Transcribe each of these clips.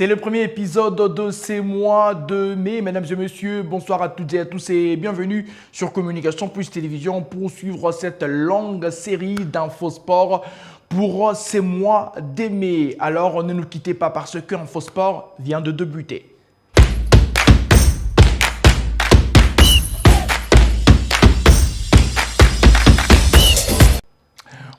C'est le premier épisode de ces mois de mai. Mesdames et messieurs, bonsoir à toutes et à tous et bienvenue sur Communication Plus Télévision pour suivre cette longue série d'Infosport pour ces mois de mai. Alors ne nous quittez pas parce que Infosport vient de débuter.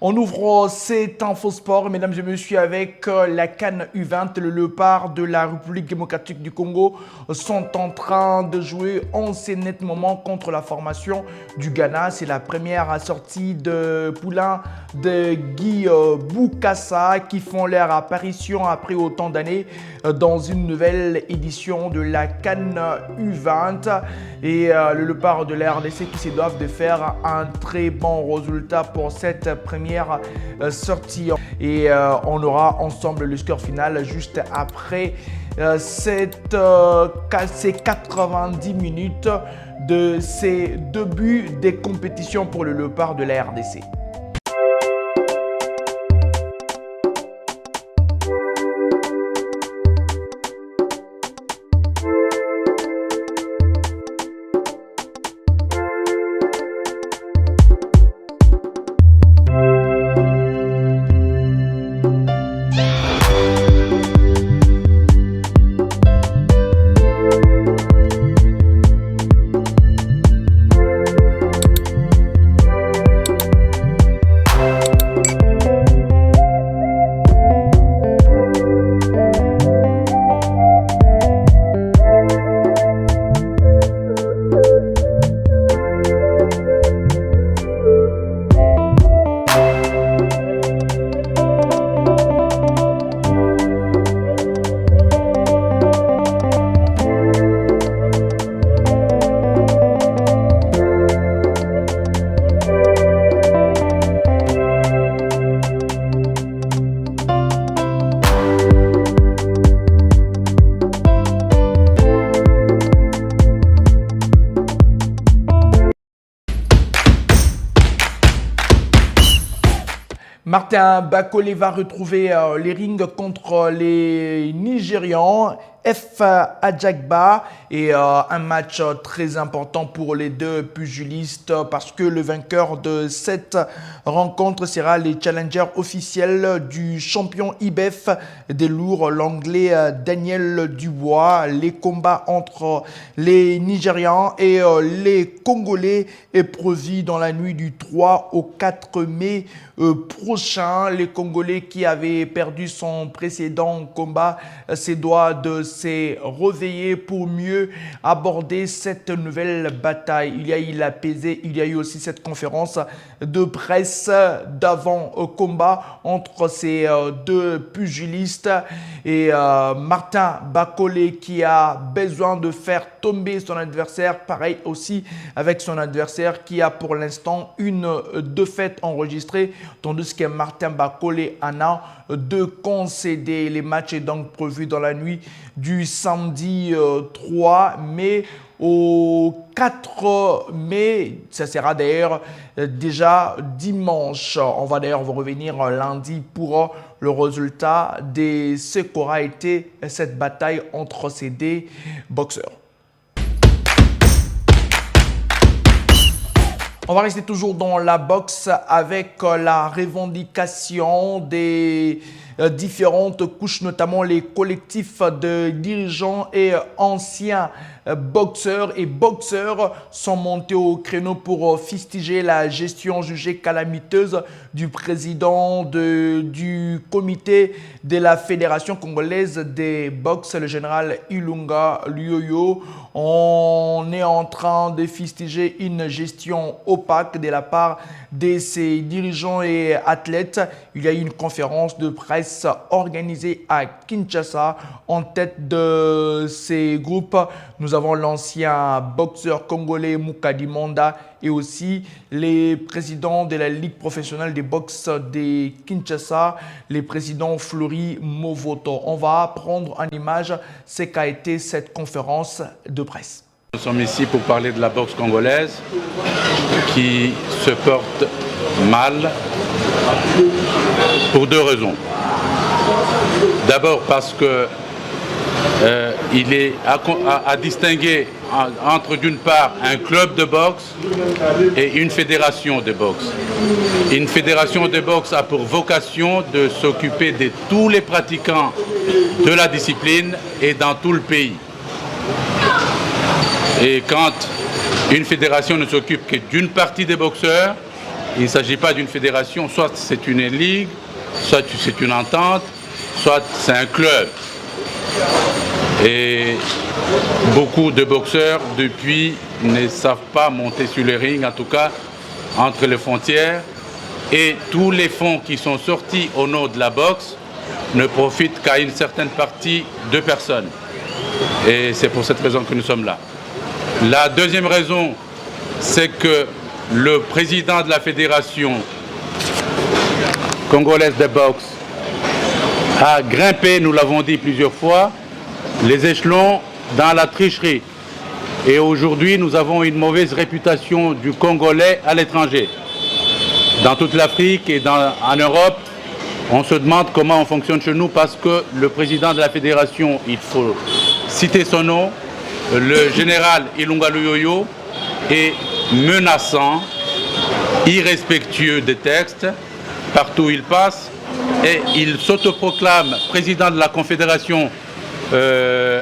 On ouvre cet Infosport, mesdames et messieurs, avec la CAN U20. Le Léopard de la République démocratique du Congo sont en train de jouer en ces nets moments contre la formation du Ghana. C'est la première sortie de poulain de Guy Boukassa qui font leur apparition après autant d'années dans une nouvelle édition de la CAN U20. Et le Léopard de la RDC qui se doivent de faire un très bon résultat pour cette première sortie. Et on aura ensemble le score final juste après ces 90 minutes de ces débuts des compétitions pour le Léopard de la RDC. Martin Bakole va retrouver les rings contre les Nigérians. F. Adjagba et un match très important pour les deux pugilistes parce que le vainqueur de cette rencontre sera les challengers officiels du champion IBF des lourds, l'anglais Daniel Dubois. Les combats entre les Nigérians et les Congolais est prévu dans la nuit du 3 au 4 mai prochain. Les Congolais qui avaient perdu son précédent combat se doivent de s'est réveillé pour mieux aborder cette nouvelle bataille. Il y a eu l'apaisé, il y a eu aussi cette conférence de presse d'avant-combat entre ces deux pugilistes et Martin Bakole qui a besoin de faire tomber son adversaire, pareil aussi avec son adversaire qui a pour l'instant une défaite enregistrée, tandis que Martin Bakole en a de concéder. Les matchs est donc prévu dans la nuit du samedi 3 mai au 4 mai. Ça sera d'ailleurs déjà dimanche. On va d'ailleurs vous revenir lundi pour le résultat de ce qu'aura été cette bataille entre ces deux boxeurs. On va rester toujours dans la boxe avec la revendication des différentes couches, notamment les collectifs de dirigeants et anciens boxeurs et boxeurs sont montés au créneau pour fustiger la gestion jugée calamiteuse du président du comité de la Fédération congolaise des boxe, le général Ilunga Luoyo. On est en train de fustiger une gestion opaque de la part de ses dirigeants et athlètes. Il y a eu une conférence de presse organisée à Kinshasa. En tête de ces groupes, nous avons l'ancien boxeur congolais Moukadi Manda et aussi les présidents de la Ligue professionnelle de boxe de Kinshasa, les présidents Flori Movoto. On va prendre en image ce qu'a été cette conférence de presse. Nous sommes ici pour parler de la boxe congolaise qui se porte mal pour deux raisons. D'abord parce que il est à distinguer entre d'une part un club de boxe et une fédération de boxe. Une fédération de boxe a pour vocation de s'occuper de tous les pratiquants de la discipline et dans tout le pays. Et quand une fédération ne s'occupe que d'une partie des boxeurs, il ne s'agit pas d'une fédération, soit c'est une ligue, soit c'est une entente, soit c'est un club. Et beaucoup de boxeurs, depuis, ne savent pas monter sur le ring, en tout cas entre les frontières. Et tous les fonds qui sont sortis au nom de la boxe ne profitent qu'à une certaine partie de personnes. Et c'est pour cette raison que nous sommes là. La deuxième raison, c'est que le président de la fédération congolaise de boxe a grimpé, nous l'avons dit plusieurs fois, les échelons dans la tricherie. Et aujourd'hui, nous avons une mauvaise réputation du Congolais à l'étranger. Dans toute l'Afrique et en Europe, on se demande comment on fonctionne chez nous parce que le président de la fédération, il faut citer son nom, le général Ilunga Luyoyo, est menaçant, irrespectueux des textes, partout où il passe, et il s'autoproclame président de la Confédération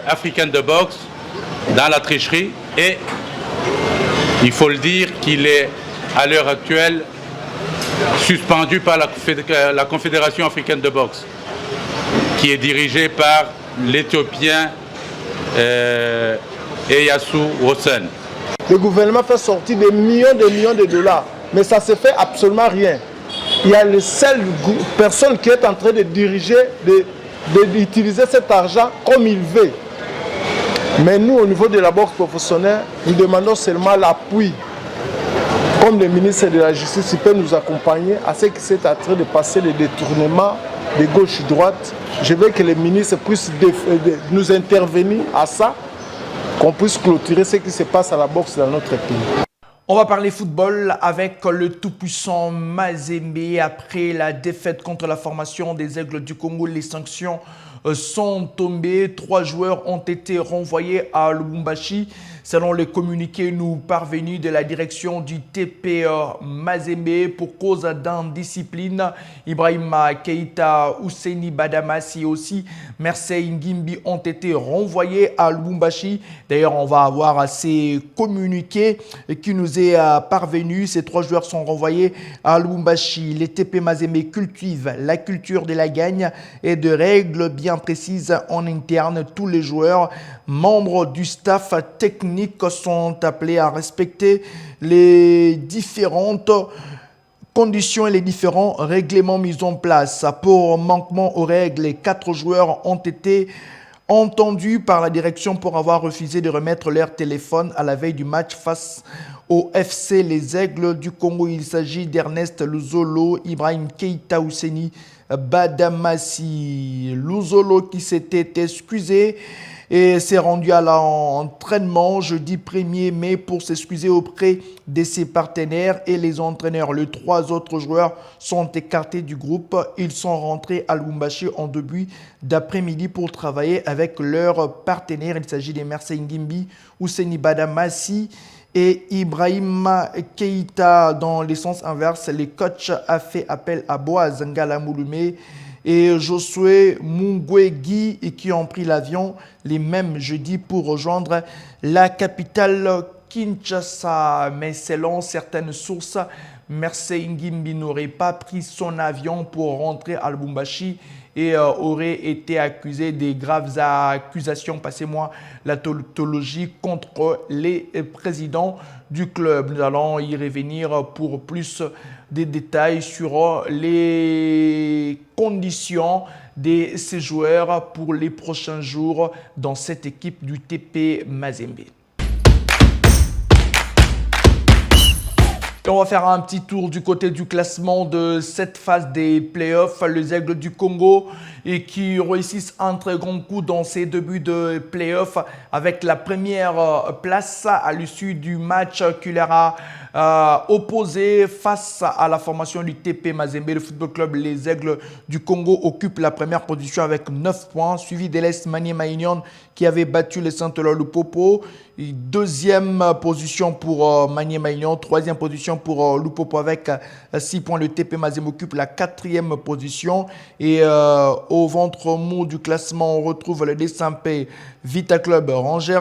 africaine de boxe dans la tricherie, et il faut le dire qu'il est à l'heure actuelle suspendu par la Confédération africaine de boxe, qui est dirigée par l'Éthiopien Eyasu Hossein. Le gouvernement fait sortir des millions de dollars, mais ça ne se fait absolument rien. Il y a la seule personne qui est en train de diriger, d'utiliser cet argent comme il veut. Mais nous, au niveau de la boxe professionnelle, nous demandons seulement l'appui. Comme le ministre de la Justice, il peut nous accompagner à ce qui est en train de passer les détournements de gauche-droite. Je veux que le ministre puisse nous intervenir à ça, qu'on puisse clôturer ce qui se passe à la boxe dans notre pays. On va parler football avec le tout-puissant Mazembe. Après la défaite contre la formation des Aigles du Congo, les sanctions sont tombées. 3 joueurs ont été renvoyés à Lubumbashi. Selon les communiqués nous parvenus de la direction du TP Mazembe pour cause d'indiscipline, Ibrahima Keita, Ousseini Badamassi et aussi Mersey Ngimbi ont été renvoyés à Lubumbashi. D'ailleurs, on va avoir ces communiqués qui nous est parvenu. Ces 3 joueurs sont renvoyés à Lubumbashi. Les TP Mazembe cultivent la culture de la gagne et de règles bien précises en interne. Tous les joueurs, membres du staff technique, sont appelés à respecter les différentes conditions et les différents règlements mis en place. Pour manquement aux règles, les 4 joueurs ont été entendus par la direction pour avoir refusé de remettre leur téléphone à la veille du match face au FC Les Aigles du Congo. Il s'agit d'Ernest Luzolo, Ibrahim Keita Ousseini Badamassi. Luzolo qui s'était excusé et s'est rendu à l'entraînement jeudi 1er mai pour s'excuser auprès de ses partenaires et les entraîneurs. Les 3 autres joueurs sont écartés du groupe. Ils sont rentrés à Lubumbashi en début d'après-midi pour travailler avec leurs partenaires. Il s'agit de Mersey Ngimbi, Ousseini Badamassi et Ibrahim Keita. Dans le sens inverse, les coachs a fait appel à Boaz Ngala Mouloumé et Josué Mungwegi et qui ont pris l'avion les mêmes jeudi pour rejoindre la capitale Kinshasa. Mais selon certaines sources, Mersey Ngimbi n'aurait pas pris son avion pour rentrer à Lubumbashi et aurait été accusé des graves accusations, passez-moi la tautologie, contre les présidents du club. Nous allons y revenir pour plus de détails sur les conditions de ces joueurs pour les prochains jours dans cette équipe du TP Mazembe. Et on va faire un petit tour du côté du classement de cette phase des playoffs. Les Aigles du Congo et qui réussissent un très grand coup dans ces débuts de playoffs avec la première place à l'issue du match qu'il aura opposé face à la formation du TP Mazembe. Le football club Les Aigles du Congo occupe la première position avec 9 points, suivi de l'Est Maniema Union qui avait battu les Saint-Eloi Lupopo. Deuxième position pour Maniema Union, troisième position pour Lupopo avec 6 points. Le TP Mazembe occupe la quatrième position. Et au ventre mou du classement, on retrouve le DSMP Vita Club Rangers.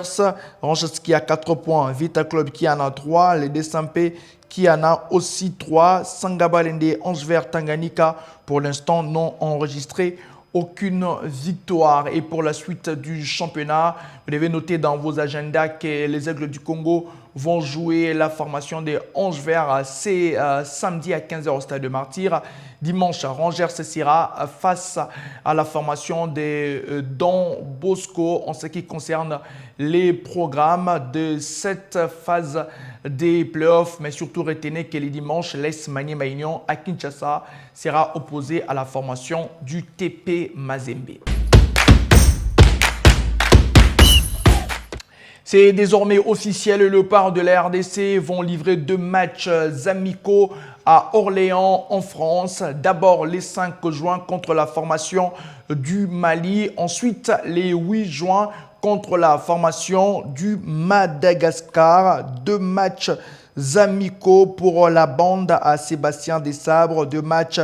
Rangers qui a 4 points, Vita Club qui en a 3. Le DSMP qui en a aussi 3. Sangaba Lende, Ange Vert, Tanganyika, pour l'instant non enregistré. Aucune victoire. Et pour la suite du championnat, vous devez noter dans vos agendas que les Aigles du Congo vont jouer la formation des Anges Verts. C'est samedi à 15h au Stade de Martyrs. Dimanche, Rangers sera face à la formation des Don Bosco en ce qui concerne les programmes de cette phase des playoffs. Mais surtout, retenez que les dimanches, l'Est Maniema Union à Kinshasa sera opposé à la formation du TP Mazembe. C'est désormais officiel, le Léopards de la RDC vont livrer 2 matchs amicaux à Orléans en France. D'abord les 5 juin contre la formation du Mali. Ensuite les 8 juin contre la formation du Madagascar. 2 matchs amicaux pour la bande à Sébastien Desabre. 2 matchs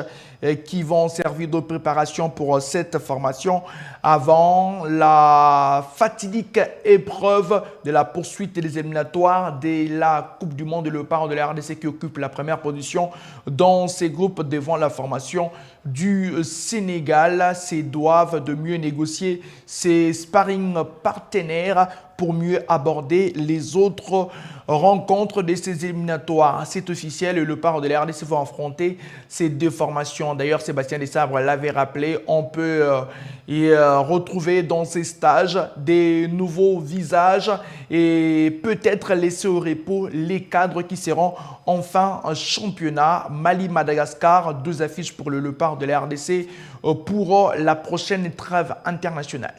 qui vont servir de préparation pour cette formation avant la fatidique épreuve de la poursuite des éliminatoires de la Coupe du Monde. Le Léopards de la RDC qui occupe la première position dans ces groupes devant la formation du Sénégal. Ces doivent de mieux négocier ses sparring partenaires pour mieux aborder les autres rencontres de ces éliminatoires. C'est officiel, le Léopards de la RDC va affronter ces 2 formations. D'ailleurs, Sébastien Desabre l'avait rappelé, on peut y retrouver dans ces stages des nouveaux visages et peut-être laisser au repos les cadres qui seront enfin en championnat. Mali-Madagascar, 2 affiches pour le Léopards de la RDC pour la prochaine trêve internationale.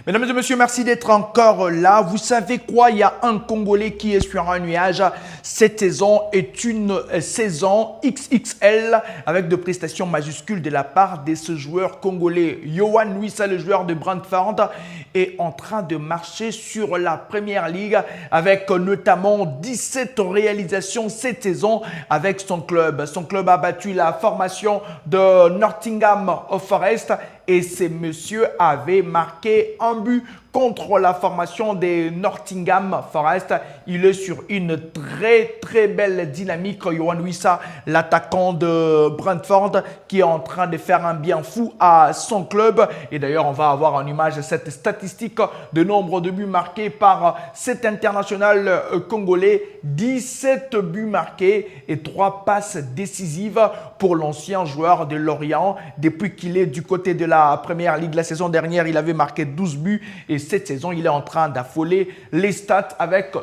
Mesdames et messieurs, merci d'être encore là. Vous savez quoi? Il y a un Congolais qui est sur un nuage. Cette saison est une saison XXL avec de prestations majuscules de la part de ce joueur congolais. Yohan Wissa, le joueur de Brentford, est en train de marcher sur la Première Ligue avec notamment 17 réalisations cette saison avec son club. Son club a battu la formation de Nottingham Forest et ce monsieur avait marqué un but contre la formation des Nottingham Forest. Il est sur une très belle dynamique. Yohan Wissa, l'attaquant de Brentford, qui est en train de faire un bien fou à son club. Et d'ailleurs, on va avoir en image cette statistique de nombre de buts marqués par cet international congolais. 17 buts marqués et 3 passes décisives pour l'ancien joueur de Lorient. Depuis qu'il est du côté de la Première Ligue, la saison dernière, il avait marqué 12 buts et cette saison, il est en train d'affoler les stats avec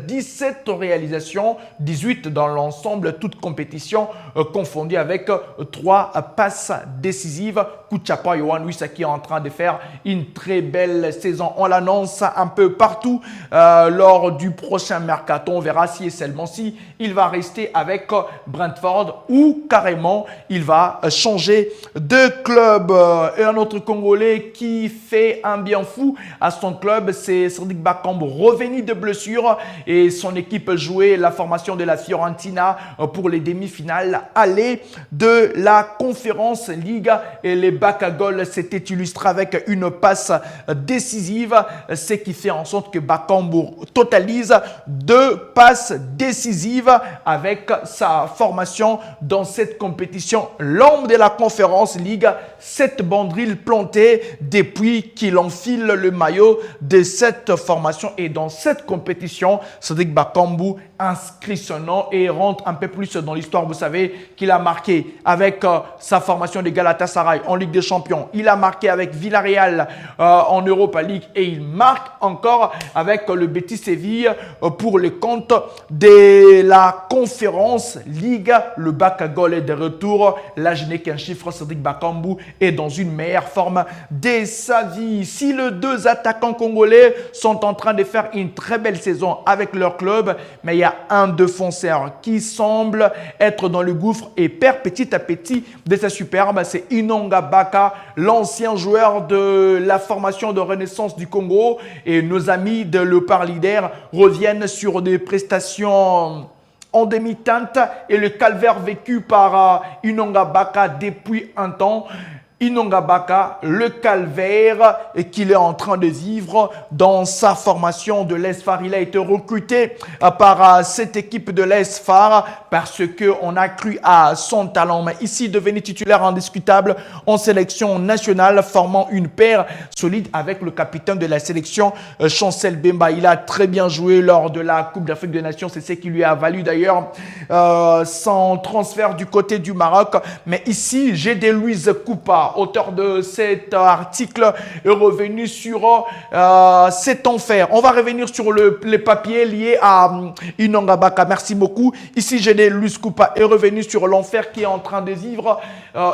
17 réalisations, 18 dans l'ensemble, toutes compétitions confondues avec 3 passes décisives. Coup de chapeau à Yohan Wissa qui est en train de faire une très belle saison. On l'annonce un peu partout lors du prochain mercato. On verra si et seulement si il va rester avec Brentford ou carrément il va changer de club. Et un autre Congolais qui fait un bien fou à son club, c'est Cédric Bakambu, revenu de blessure et son équipe jouait la formation de la Fiorentina pour les demi-finales aller de la Conférence League et les Bakagol s'étaient illustrés avec une passe décisive, ce qui fait en sorte que Bakambu totalise 2 passes décisives avec sa formation dans cette compétition. L'homme de la Conférence League, cette banderille plantée depuis qu'il enfile le maillot de cette formation et dans cette compétition, Cédric Bakambu inscrit son nom et rentre un peu plus dans l'histoire. Vous savez qu'il a marqué avec sa formation de Galatasaray en Ligue des Champions. Il a marqué avec Villarreal en Europa League et il marque encore avec le Betis Séville pour le compte de la Conférence Ligue. Le Bakagol est de retour. Là, je n'ai qu'un chiffre. Cédric Bakambu est dans une meilleure forme de sa vie. Si les deux attaquants congolais sont en train de faire une très belle saison avec leur club, mais il y a un défenseur qui semble être dans le gouffre et perd petit à petit de sa superbe. C'est Inonga Baka, l'ancien joueur de la formation de Renaissance du Congo. Et nos amis de Léopard Leader reviennent sur des prestations en demi-teinte et le calvaire vécu par Inonga Baka depuis un temps. Inonga Baka, le calvaire qu'il est en train de vivre dans sa formation de l'ESFAR. Il a été recruté par cette équipe de l'ESFAR parce qu'on a cru à son talent. Mais ici, devenu titulaire indiscutable en sélection nationale, formant une paire solide avec le capitaine de la sélection, Chancel Bemba. Il a très bien joué lors de la Coupe d'Afrique des Nations. C'est ce qui lui a valu d'ailleurs son transfert du côté du Maroc. Mais ici, j'ai des Louise Koupa, auteur de cet article, est revenu sur cet enfer. On va revenir sur les papiers liés à Inonga Baka. Merci beaucoup. Ici, Géné Luis Koupa est revenu sur l'enfer qui est en train de vivre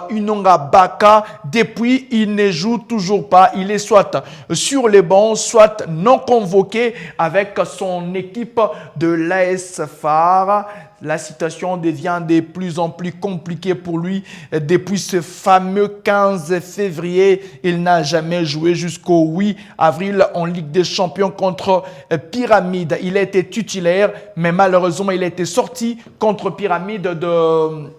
Inonga Baka. Depuis, il ne joue toujours pas. Il est soit sur les bancs, soit non convoqué avec son équipe de l'AS FAR. La situation devient de plus en plus compliquée pour lui. Depuis ce fameux 15 février, il n'a jamais joué jusqu'au 8 avril en Ligue des Champions contre Pyramide. Il a été titulaire, mais malheureusement, il a été sorti contre Pyramide de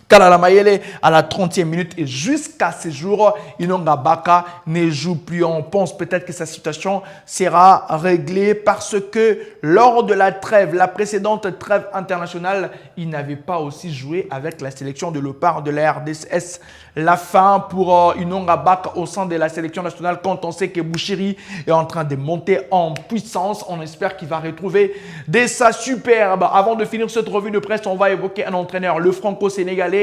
Kalala Mayele à la 30e minute et jusqu'à ce jour, Inonga Baka ne joue plus. On pense peut-être que sa situation sera réglée parce que lors de la trêve, la précédente trêve internationale, il n'avait pas aussi joué avec la sélection de Léopard de la RDS. La fin pour Inonga Baka au sein de la sélection nationale quand on sait que Bouchiri est en train de monter en puissance. On espère qu'il va retrouver de sa superbe. Avant de finir cette revue de presse, on va évoquer un entraîneur, le franco-sénégalais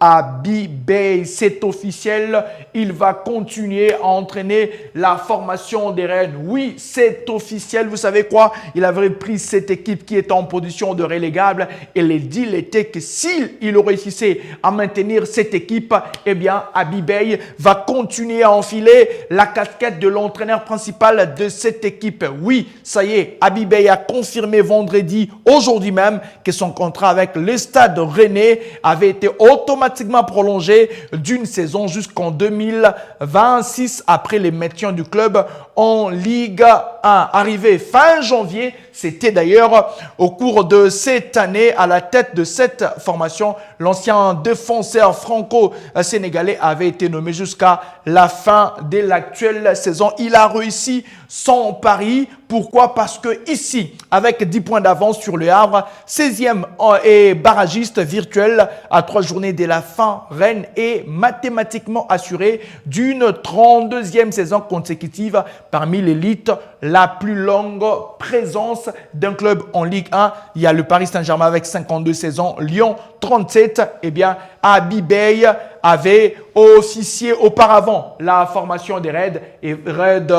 Abi Bey. C'est officiel, il va continuer à entraîner la formation des Rennes. Oui, c'est officiel. Vous savez quoi? Il avait pris cette équipe qui est en position de relégable et le deal était que s'il réussissait à maintenir cette équipe, eh bien, Abi Bey va continuer à enfiler la casquette de l'entraîneur principal de cette équipe. Oui, ça y est, Abi Bey a confirmé vendredi, aujourd'hui même, que son contrat avec le Stade Rennais avait été automatiquement prolongé d'une saison jusqu'en 2026 après les maintien du club en Ligue 1. Arrivé fin janvier, c'était d'ailleurs au cours de cette année à la tête de cette formation, l'ancien défenseur franco-sénégalais avait été nommé jusqu'à la fin de l'actuelle saison. Il a réussi son pari. Pourquoi? Parce que ici, avec 10 points d'avance sur le Havre, 16e et barragiste virtuel à 3 journées de la fin, Rennes est mathématiquement assuré d'une 32e saison consécutive parmi l'élite, la plus longue présence d'un club en Ligue 1. Il y a le Paris Saint-Germain avec 52 saisons, Lyon 37. Eh bien, Abi Bey avait officié auparavant la formation des Red et Red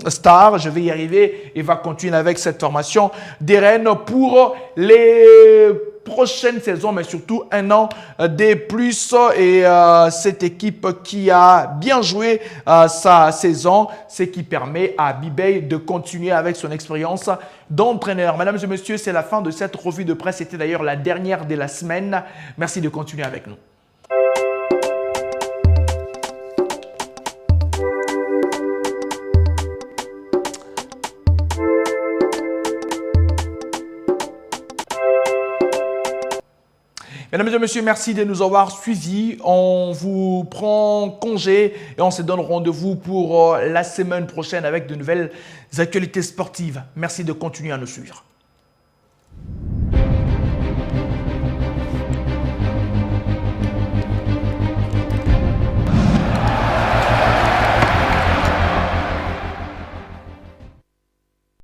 Star. Je vais y arriver et va continuer avec cette formation des Rennes pour les prochaine saison, mais surtout un an de plus. Et cette équipe qui a bien joué sa saison, ce qui permet à Abi Bey de continuer avec son expérience d'entraîneur. Mesdames et messieurs, c'est la fin de cette revue de presse. C'était d'ailleurs la dernière de la semaine. Merci de continuer avec nous. Mesdames et messieurs, merci de nous avoir suivis. On vous prend congé et on se donne rendez-vous pour la semaine prochaine avec de nouvelles actualités sportives. Merci de continuer à nous suivre.